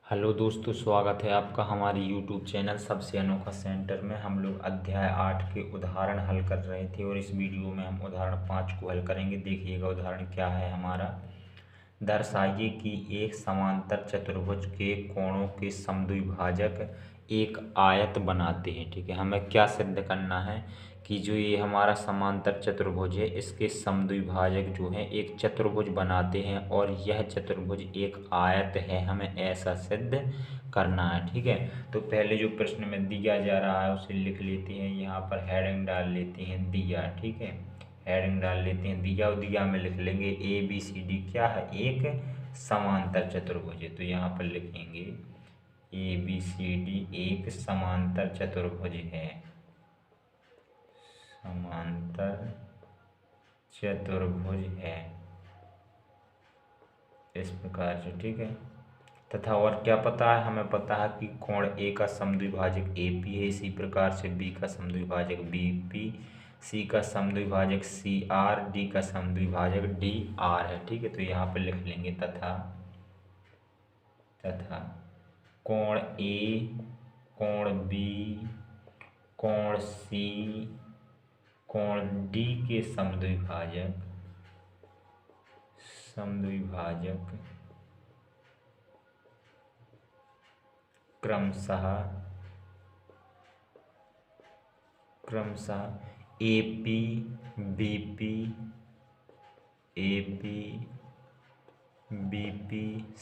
Hello दोस्तों, स्वागत है आपका हमारे यूट्यूब चैनल सबसे अनोखा सेंटर में। हम लोग अध्याय 8 के उदाहरण हल कर रहे थे और इस वीडियो में हम उदाहरण 5 को हल करेंगे। देखिएगा उदाहरण क्या है हमारा। दर्शाइए कि एक समांतर चतुर्भुज के कोणों के समद्विभाजक एक आयत बनाते हैं। ठीक है, हमें क्या सिद्ध करना है कि जो ये हमारा समांतर चतुर्भुज है इसके समद्विभाजक जो है एक चतुर्भुज बनाते हैं और यह चतुर्भुज एक आयत है, हमें ऐसा सिद्ध करना है। ठीक है, तो पहले जो प्रश्न में दिया जा रहा है उसे लिख लेते हैं। यहाँ पर हेडिंग डाल लेते हैं दिया। ठीक है, हेडिंग डाल लेते हैं दिया और दिया में लिख लेंगे ABCD क्या है, एक समांतर चतुर्भुज है। तो यहाँ पर लिखेंगे ABCD एक समांतर चतुर्भुज है, समांतर चतुर्भुज है इस प्रकार से। ठीक है, तथा और क्या पता है, हमें पता है कि कोण A का समद्विभाजक AP है, इसी प्रकार से B का समद्विभाजक BP, C का समद्विभाजक CR, D का समद्विभाजक DR है। ठीक है, तो यहाँ पर लिख लेंगे तथा कोण A, कोण B, कोण C, कोण D के समद्विभाजक क्रमशः AP, BP,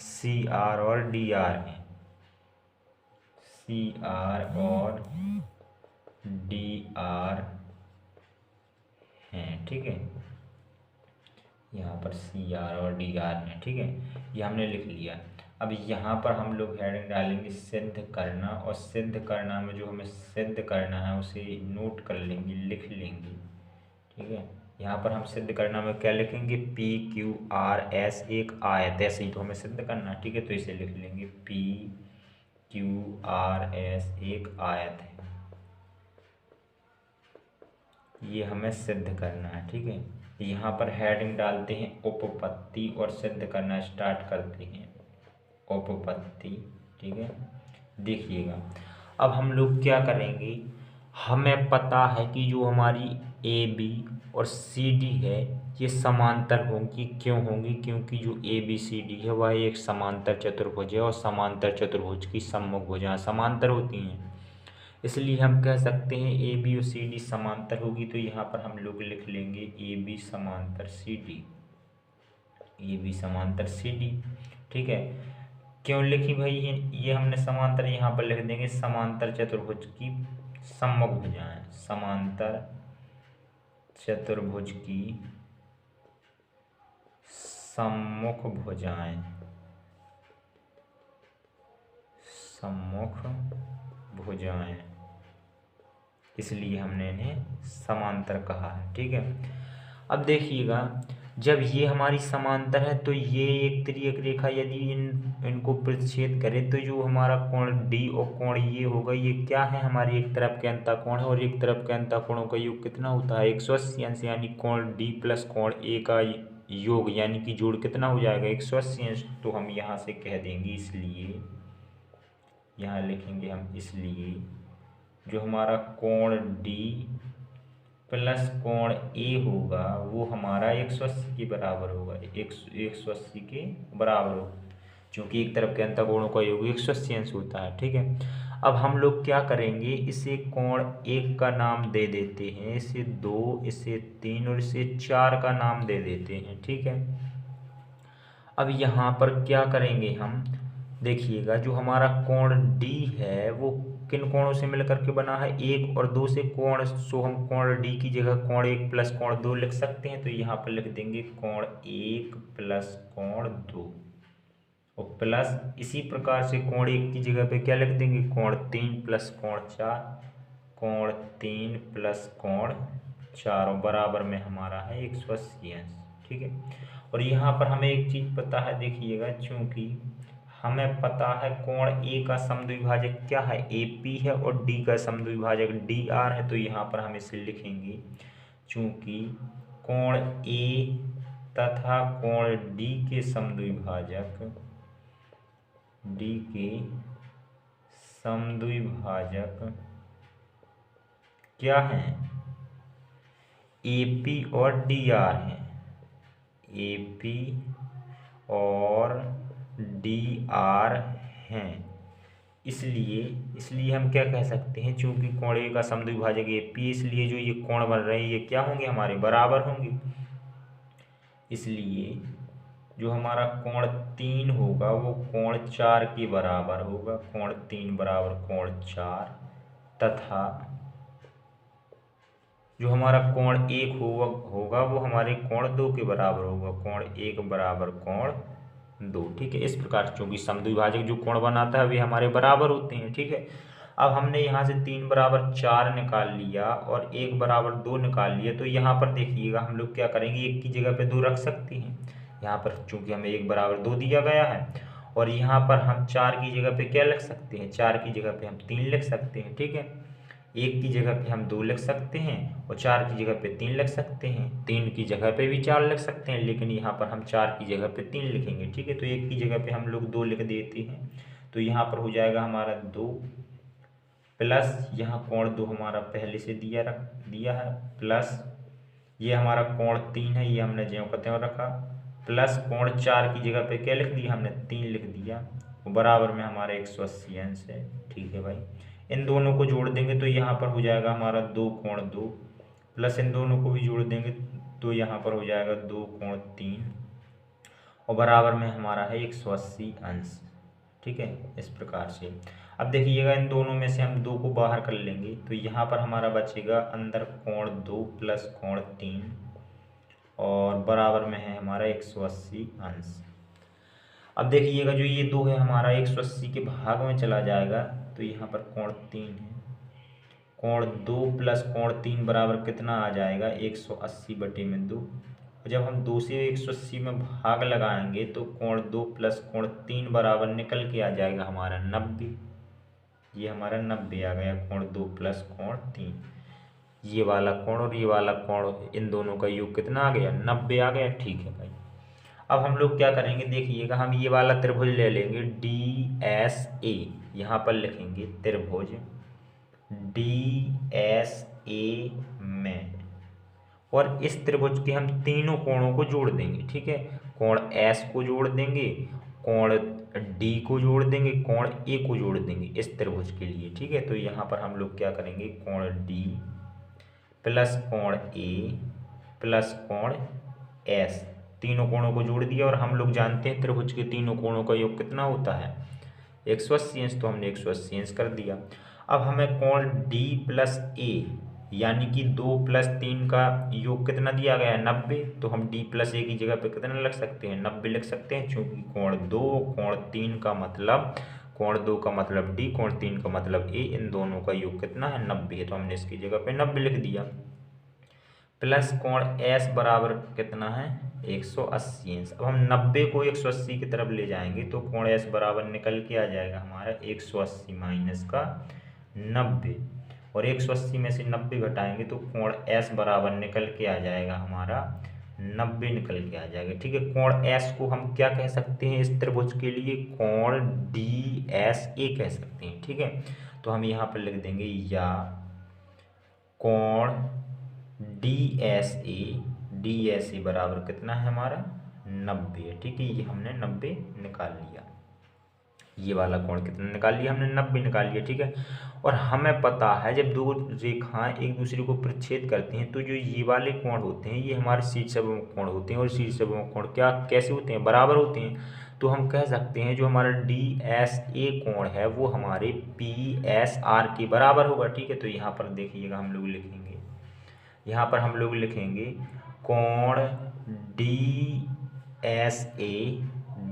CR और DR हैं, CR और DR हैं। ठीक है, यहाँ पर CR और DR हैं। ठीक है, ये हमने लिख लिया। अब यहाँ पर हम लोग हेडिंग डालेंगे सिद्ध करना, और सिद्ध करना में जो हमें सिद्ध करना है उसे नोट कर लेंगे, लिख लेंगे। ठीक है, यहाँ पर हम सिद्ध करना में क्या लिखेंगे, PQRS एक आयत, ऐसे ही तो हमें सिद्ध करना है। ठीक है, तो इसे लिख लेंगे PQRS एक आयत है, ये हमें सिद्ध करना है। ठीक है, यहाँ पर हेडिंग डालते हैं उपपत्ति और सिद्ध करना स्टार्ट करते हैं उपपत्ति। ठीक है, देखिएगा अब हम लोग क्या करेंगे, हमें पता है कि जो हमारी AB और CD है ये समांतर होंगी। क्यों होंगी, क्योंकि जो ABCD है वह एक समांतर चतुर्भुज है और समांतर चतुर्भुज की सम्मुख भुजाएं समांतर होती हैं, इसलिए हम कह सकते हैं AB और CD समांतर होगी। तो यहाँ पर हम लोग लिख लेंगे AB समांतर CD, AB समांतर CD। ठीक है, क्यों लिखी भाई ये हमने समांतर, यहाँ पर लिख देंगे समांतर चतुर्भुज की सम्मुख भुजाएं, समांतर चतुर्भुज की सम्मुख भुजाएं, इसलिए हमने इन्हें समांतर कहा है। ठीक है, अब देखिएगा जब ये हमारी समांतर है तो ये एक तिर्यक रेखा यदि इनको प्रतिच्छेद करे तो जो हमारा कोण D और कोण ये होगा, ये क्या है, हमारी एक तरफ के अंतःकोण है और एक तरफ के अंतःकोणों का योग कितना होता है, 180 अंश, यानी कोण D प्लस कोण A का योग यानी कि जोड़ कितना हो जाएगा, 180 अंश। तो हम यहाँ से कह देंगे, इसलिए यहाँ लिखेंगे हम, इसलिए जो हमारा कोण D प्लस कोण A होगा वो हमारा 180 के बराबर होगा, 180 के बराबर होगा, क्योंकि एक तरफ के अंतःकोणों का योग 180 अंश होता है। ठीक है, अब हम लोग क्या करेंगे, इसे कोण 1 का नाम दे देते हैं, इसे 2, इसे 3 और इसे 4 का नाम दे देते हैं। ठीक है, अब यहाँ पर क्या करेंगे हम, देखिएगा जो हमारा कोण D है वो किन कोणों से मिलकर के बना है, 1 और 2 से कोण, सो हम कोण D की जगह कोण 1 प्लस कोण 2 लिख सकते हैं। तो यहाँ पर लिख देंगे कोण 1 प्लस कोण 2 और प्लस इसी प्रकार से कोण 1 की जगह पे क्या लिख देंगे, कोण 3 प्लस कोण 4, कोण 3 प्लस कोण 4 और बराबर में हमारा है 180 अंश। ठीक है, और यहाँ पर हमें एक चीज़ पता है, देखिएगा चूंकि हमें पता है कोण A का समद्विभाजक क्या है, AP है और D का समद्विभाजक DR है। तो यहाँ पर हम इसे लिखेंगे, चूंकि कोण A तथा कोण D के समद्विभाजक डी के समद्विभाजक क्या हैं? AP और DR हैं। AP और DR हैं। इसलिए हम क्या कह सकते हैं, चूंकि कोण A का समद्विभाजक AP, इसलिए जो ये कोण बन रहे हैं ये क्या होंगे, हमारे बराबर होंगे। इसलिए जो हमारा कोण 3 होगा वो कोण 4 के बराबर होगा। कोण 3 बराबर कोण 4, तथा जो हमारा कोण 1 होगा वो हमारे कोण 2 के बराबर होगा। कोण 1 बराबर कोण 2। ठीक है, इस प्रकार से चूंकि समद्विभाजक जो कोण बनाता है वे हमारे बराबर होते हैं। ठीक है, अब हमने यहाँ से 3 बराबर 4 निकाल लिया और 1 बराबर 2 निकाल लिया, तो यहाँ पर देखिएगा हम लोग क्या करेंगे, 1 की जगह पे 2 रख सकते हैं। यहाँ पर चूंकि हमें 1 बराबर 2 दिया गया है, और यहाँ पर हम 4 की जगह पे क्या लिख सकते हैं, 4 की जगह पे हम 3 लिख सकते हैं। ठीक है, 1 की जगह पे हम 2 लिख सकते हैं और 4 की जगह पे 3 लिख सकते हैं। 3 की जगह पे भी 4 लिख सकते हैं, लेकिन यहाँ पर हम 4 की जगह पे 3 लिखेंगे। ठीक है, तो 1 की जगह पे हम लोग 2 लिख देते हैं, तो यहाँ पर हो जाएगा हमारा 2 प्लस यहाँ कोण 2 हमारा पहले से दिया है, प्लस ये हमारा कोण 3 है, ये हमने ज्यों का त्यों रखा, प्लस कोण 4 की जगह पे क्या लिख दिया हमने, 3 लिख दिया, बराबर में हमारा 180 अंश है। ठीक है भाई, इन दोनों को जोड़ देंगे तो यहाँ पर हो जाएगा हमारा 2 कोण 2, प्लस इन दोनों को भी जोड़ देंगे तो यहाँ पर हो जाएगा 2 कोण 3, और बराबर में हमारा है 180 अंश। ठीक है, इस प्रकार से अब देखिएगा इन दोनों में से हम 2 को बाहर कर लेंगे, तो यहाँ पर हमारा बचेगा अंदर कोण 2 प्लस कोण 3, और बराबर में है हमारा 180 अंश। अब देखिएगा जो ये 2 है हमारा 180 के भाग में चला जाएगा, तो यहाँ पर कोण 3 है, कोण 2 प्लस कोण 3 बराबर कितना आ जाएगा, 180 बटे में 2। जब हम 2 से 180 में भाग लगाएंगे तो कोण 2 प्लस कोण 3 बराबर निकल के आ जाएगा हमारा 90। ये हमारा 90 आ गया, कोण 2 प्लस कोण 3। ये वाला कोण और ये वाला कोण, इन दोनों का योग कितना आ गया, 90 आ गया। ठीक है भाई, अब हम लोग क्या करेंगे, देखिएगा हम ये वाला त्रिभुज ले लेंगे DSA, यहाँ पर लिखेंगे त्रिभुज DSA में, और इस त्रिभुज के हम तीनों कोणों को जोड़ देंगे। ठीक है, कोण S को जोड़ देंगे, कोण D को जोड़ देंगे, कोण A को जोड़ देंगे इस त्रिभुज के लिए। ठीक है, तो यहाँ पर हम लोग क्या करेंगे, कोण D प्लस कोण A प्लस कोण S, तीनों कोणों को जोड़ दिया, और हम लोग जानते हैं त्रिभुज के तीनों कोणों का योग कितना होता है, 180 अंश, तो हमने 180 अंश कर दिया। अब हमें कोण D प्लस A यानी कि 2 प्लस 3 का योग कितना दिया गया है, 90, तो हम D प्लस A की जगह पे कितना लिख सकते हैं, 90 लिख सकते हैं, क्योंकि कोण 2 कोण 3 का मतलब, कोण 2 का मतलब D, कोण 3 का मतलब A, इन दोनों का योग कितना है, 90 है, तो हमने इसकी जगह पे 90 लिख दिया। प्लस कोण S बराबर कितना है, 180 अंश। अब हम 90 को 180 की तरफ ले जाएंगे तो कोण S बराबर निकल के आ जाएगा हमारा 180 माइनस का 90, और 180 में से 90 घटाएंगे तो कोण S बराबर निकल के आ जाएगा हमारा 90 निकल के आ जाएगा। ठीक है, कोण S को हम क्या कह सकते हैं, इस त्रिभुज के लिए कोण DSA कह सकते हैं। ठीक है, तो हम यहाँ पर लिख देंगे, या कोण DSA बराबर कितना है हमारा, 90 है। ठीक है, ये हमने 90 निकाल लिया, ये वाला कोण कितना निकाल लिया हमने, 90 निकाल लिया। ठीक है, और हमें पता है जब दो रेखाएं एक दूसरे को प्रतिच्छेद करती हैं तो जो ये वाले कोण होते हैं ये हमारे शीर्षाभिमुख कोण होते हैं, और शीर्षाभिमुख कोण क्या कैसे होते हैं, बराबर होते हैं। तो हम कह सकते हैं जो हमारा DSA कोण है वो हमारे PSR के बराबर होगा। ठीक है, तो यहाँ पर देखिएगा हम लोग लिखेंगे, यहाँ पर हम लोग लिखेंगे कोण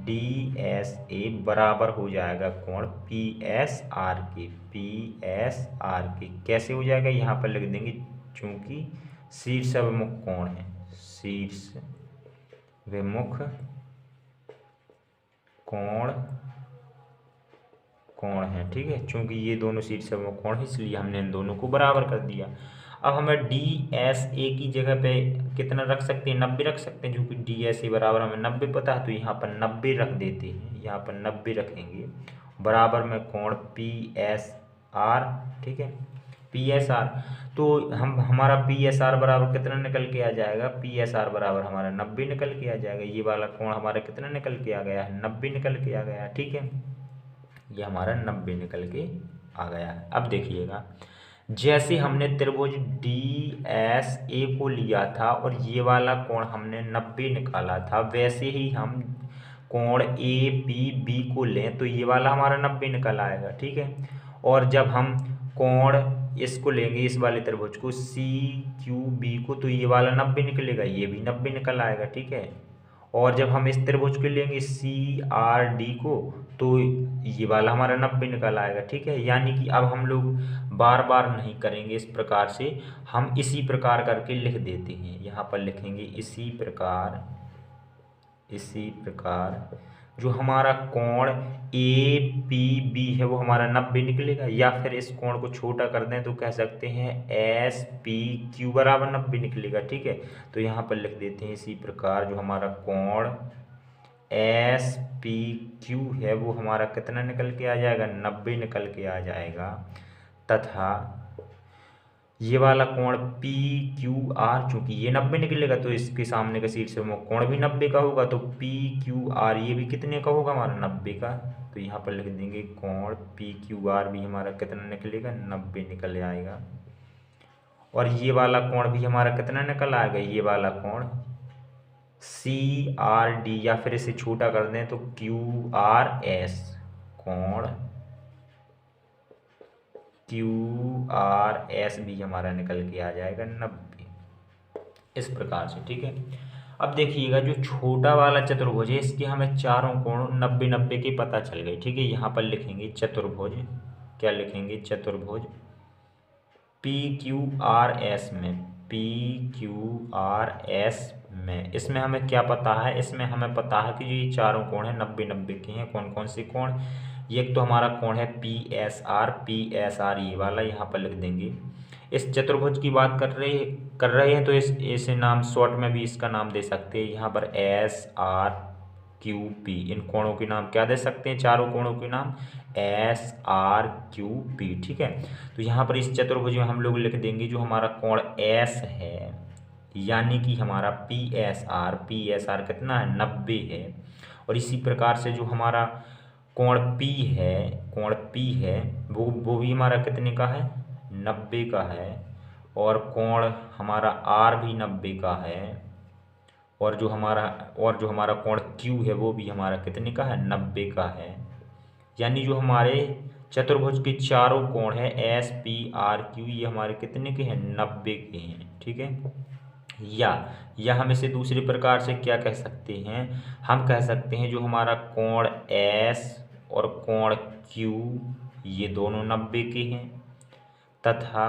DSA बराबर हो जाएगा कोण PSR के। कैसे हो जाएगा, यहाँ पर लिख देंगे, चूंकि शीर्षाभिमुख कोण है, शीर्षाभिमुख कोण है। ठीक है, चूंकि ये दोनों शीर्षाभिमुख कोण है इसलिए हमने इन दोनों को बराबर कर दिया। अब हमें डी एस ए की जगह पे कितना रख सकते हैं, 90 रख सकते हैं, जो कि डी एस ए बराबर हमें 90 पता है, तो यहाँ पर 90 रख देते हैं, यहाँ पर 90 रखेंगे, बराबर में कोण पी एस आर, ठीक है, पी एस आर। तो हमारा पी एस आर बराबर कितना निकल के आ जाएगा, पी एस आर बराबर हमारा 90 निकल के आ जाएगा। ये वाला कोण हमारा कितना निकल के आ गया है, 90 निकल के आ गया है, ठीक है, ये हमारा 90 निकल के आ गया है। अब देखिएगा, जैसे हमने त्रिभुज डी एस ए को लिया था और ये वाला कोण हमने 90 निकाला था, वैसे ही हम कोण ए पी बी को लें तो ये वाला हमारा 90 निकल आएगा, ठीक है। और जब हम कोण इसको लेंगे, इस वाले त्रिभुज को सी क्यू बी को, तो ये वाला 90 निकलेगा, ये भी 90 निकल आएगा, ठीक है। और जब हम इस त्रिभुज को लेंगे सी आर डी को, तो ये वाला हमारा 90 निकल आएगा, ठीक है। यानी कि अब हम लोग बार बार नहीं करेंगे इस प्रकार से, हम इसी प्रकार करके लिख देते हैं। यहाँ पर लिखेंगे इसी प्रकार जो हमारा कोण ए पी बी है वो हमारा 90 निकलेगा, या फिर इस कोण को छोटा कर दें तो कह सकते हैं एस पी क्यू बराबर 90 निकलेगा, ठीक है। तो यहाँ पर लिख देते हैं इसी प्रकार जो हमारा कोण एस पी क्यू है वो हमारा कितना निकल के आ जाएगा, 90 निकल के आ जाएगा, तथा ये वाला कोण पी क्यू आर, चूंकि ये 90 निकलेगा तो इसके सामने का शीर्ष कोण भी 90 का होगा, तो पी क्यू आर ये भी कितने का होगा, हमारा 90 का। तो यहाँ पर लिख देंगे कोण पी क्यू आर भी हमारा कितना निकलेगा, 90 निकल आएगा। और ये वाला कोण भी हमारा कितना निकल आएगा, ये वाला कोण सी आर डी, या फिर इसे छोटा कर दें तो क्यू आर एस, कोण क्यू आर एस भी हमारा निकल के आ जाएगा 90, इस प्रकार से, ठीक है। अब देखिएगा, जो छोटा वाला चतुर्भुज है इसके हमें चारों कोण 90 90 के पता चल गए, ठीक है। यहाँ पर लिखेंगे चतुर्भुज, क्या लिखेंगे, चतुर्भुज पी क्यू आर एस में, पी क्यू आर एस में, इसमें हमें क्या पता है, इसमें हमें पता है कि जो ये चारों कोण है 90 90 के हैं। कौन कौन से कोण, ये एक तो हमारा कोण है पी एस आर, ये वाला यहाँ पर लिख देंगे। इस चतुर्भुज की बात कर रहे हैं तो इसे नाम शॉर्ट में भी इसका नाम दे सकते हैं, यहाँ पर एस आर क्यू पी, इन कोणों के नाम क्या दे सकते हैं, चारों कोणों के नाम एस आर क्यू पी, ठीक है। तो यहाँ पर इस चतुर्भुज में हम लोग लिख देंगे जो हमारा कोण एस है, यानी कि हमारा पी एस आर कितना है, 90 है। और इसी प्रकार से जो हमारा कोण P है वो भी हमारा कितने का है, 90 का है। और कोण हमारा R भी 90 का है। और जो हमारा कोण Q है वो भी हमारा कितने का है, 90 का है। यानी जो हमारे चतुर्भुज के चारों कोण है एस पी आर क्यू, ये हमारे कितने के हैं, 90 के हैं, ठीक है। या हम इसे दूसरे प्रकार से क्या कह सकते हैं, हम कह सकते हैं जो हमारा कोण S और कोण Q ये दोनों 90 के हैं, तथा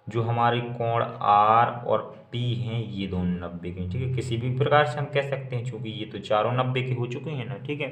जो हमारे कोण R और P हैं ये दोनों 90 के हैं, ठीक है। किसी भी प्रकार से हम कह सकते हैं, क्योंकि ये तो चारों 90 के हो चुके हैं ना, ठीक है।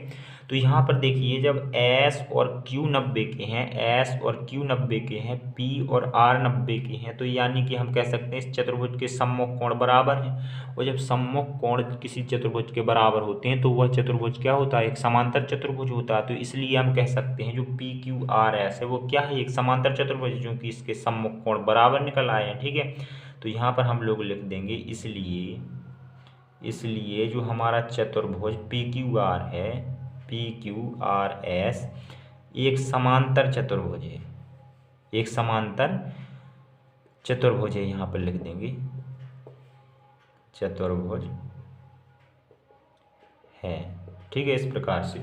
तो यहाँ पर देखिए, जब S और Q 90 के हैं, S और Q 90 के हैं, P और R 90 के हैं, तो यानी कि हम कह सकते हैं इस चतुर्भुज के सम्मुख कोण बराबर हैं। और जब सम्मुख कोण किसी चतुर्भुज के बराबर होते हैं तो वह चतुर्भुज क्या होता है, एक समांतर चतुर्भुज होता है। तो इसलिए हम कह सकते हैं जो PQRS है वो क्या है, एक समांतर चतुर्भुज, जो कि इसके सम्मुख कोण बराबर निकल आए हैं, ठीक है। तो यहाँ पर हम लोग लिख देंगे इसलिए जो हमारा चतुर्भुज PQR है, PQRS एक समांतर चतुर्भुज है, एक समांतर चतुर्भुज है। यहाँ पर लिख देंगे चतुर्भुज है, ठीक है, इस प्रकार से।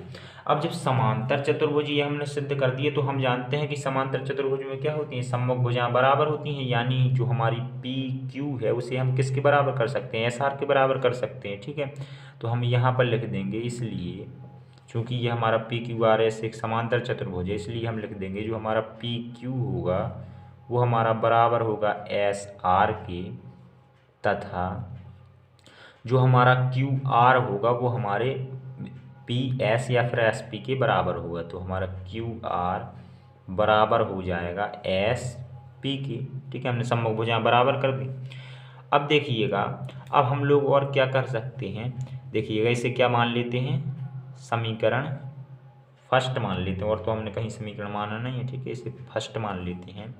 अब जब समांतर चतुर्भुज ये हमने सिद्ध कर दिए, तो हम जानते हैं कि समांतर चतुर्भुज में क्या होती है, सम्मुख भुजाएं बराबर होती हैं। यानी जो हमारी पी क्यू है उसे हम किसके बराबर कर सकते हैं, एस आर के बराबर कर सकते हैं, ठीक है। तो हम यहाँ पर लिख देंगे, इसलिए चूंकि ये हमारा पी क्यू आर एस एक समांतर चतुर्भुज है, इसलिए हम लिख देंगे जो हमारा पी क्यू होगा वो हमारा बराबर होगा एस आर के, तथा जो हमारा क्यू आर होगा वो हमारे पी एस या फिर एस पी के बराबर होगा। तो हमारा क्यू आर बराबर हो जाएगा एस पी की, ठीक है। हमने सम्मुख भुजाएं बराबर कर दी। अब देखिएगा, अब हम लोग और क्या कर सकते हैं, देखिएगा इसे क्या मान लेते हैं, समीकरण फर्स्ट मान लेते हैं, और तो हमने कहीं समीकरण माना नहीं है, ठीक है। इसे फर्स्ट मान लेते हैं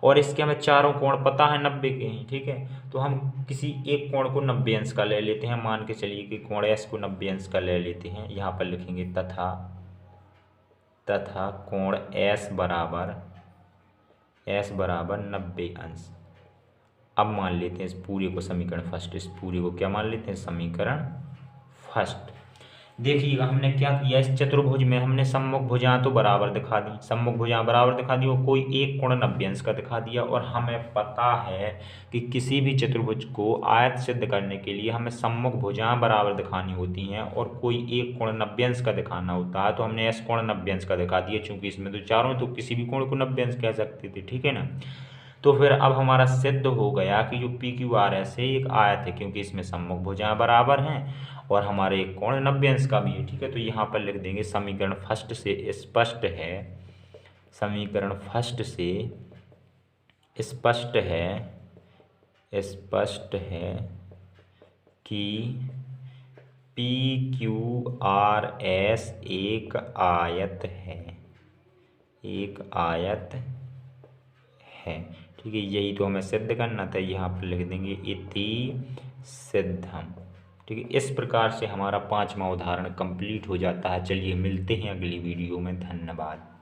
और इसके हमें चारों कोण पता है 90 के हैं, ठीक है। तो हम किसी एक कोण को 90 अंश का ले लेते हैं, मान के चलिए कि कोण एस को 90 अंश का ले लेते हैं। यहाँ पर लिखेंगे तथा कोण एस बराबर 90 अंश। अब मान लेते हैं इस पूरे को समीकरण फर्स्ट, इस पूरे को क्या मान लेते हैं, समीकरण फर्स्ट। देखिएगा हमने क्या किया, इस चतुर्भुज में हमने सम्मुख भुजाएं तो बराबर दिखा दी, सम्मुख भुजाएं बराबर दिखा दी और कोई एक कोण 90 अंश का दिखा दिया। और हमें पता है कि किसी भी चतुर्भुज को आयत सिद्ध करने के लिए हमें सम्मुख भुजाएं बराबर दिखानी होती हैं और कोई एक कोण 90 अंश का दिखाना होता है। तो हमने एस कोण 90 अंश का दिखा दिया, चूंकि इसमें तो चारों, तो किसी भी कोण को 90 अंश कह सकते थे, ठीक है ना। तो फिर अब हमारा सिद्ध हो गया कि जो पी क्यू आर एस है एक आयत है, क्योंकि इसमें सम्मुख भुजाएं बराबर हैं और हमारे एक कोण 90 अंश का भी है, ठीक है। तो यहाँ पर लिख देंगे समीकरण फर्स्ट से स्पष्ट है, समीकरण फर्स्ट से स्पष्ट है कि पी क्यू आर एस एक आयत है, एक आयत है, ठीक है। यही तो हमें सिद्ध करना था, यहाँ पर लिख देंगे इति सिद्धम, ठीक है। इस प्रकार से हमारा 5वां उदाहरण कंप्लीट हो जाता है। चलिए मिलते हैं अगली वीडियो में, धन्यवाद।